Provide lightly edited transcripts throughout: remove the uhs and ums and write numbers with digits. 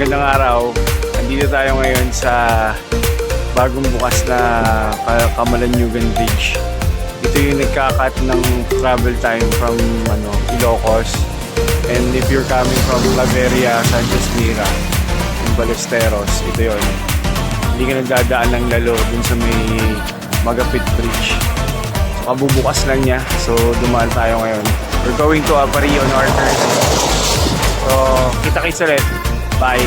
magandang araw. Nandito tayo ngayon sa bagong bukas na Camalaniugan Bridge. Ito yung nagkakat ng travel time from Ilocos. And if you're coming from Claveria, Sanchez Mira, and Ballesteros, ito yun. Hindi ka nagdadaan ng lalo dun sa may Magapit Bridge. So, kabubukas lang niya. So, dumaan tayo ngayon. We're going to Aparicio Norte. So, kita-kits ulit. Bye!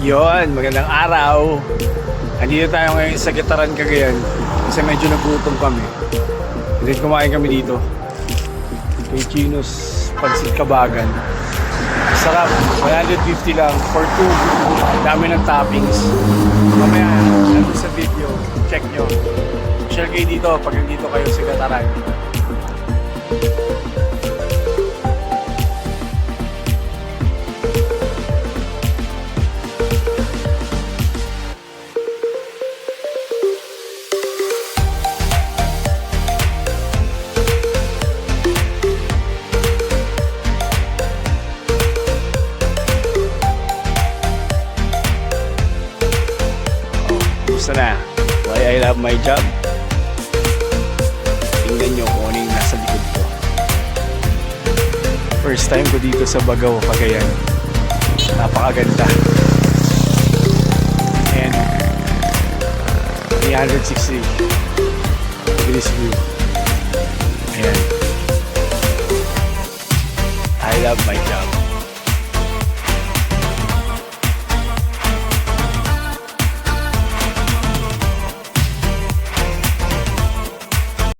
Yon, magandang araw! Andito tayo ngayon sa Gitaran, Cagayan kasi medyo nagutom kami. And then kumain kami dito kay Chino's Pansit Kabagan. Sarap, 150 lang for 2. Dami ng toppings. Mamaya nandun sa video, check nyo. Share kayo dito pag nandito kayo sa Gitaran. Gusto na. Why I love my job. Tingnan nyo kung ano yung nasa likod ko. First time ko dito sa Bagao, Cagayan. Napakaganda. And 360 degrees view. Ayan.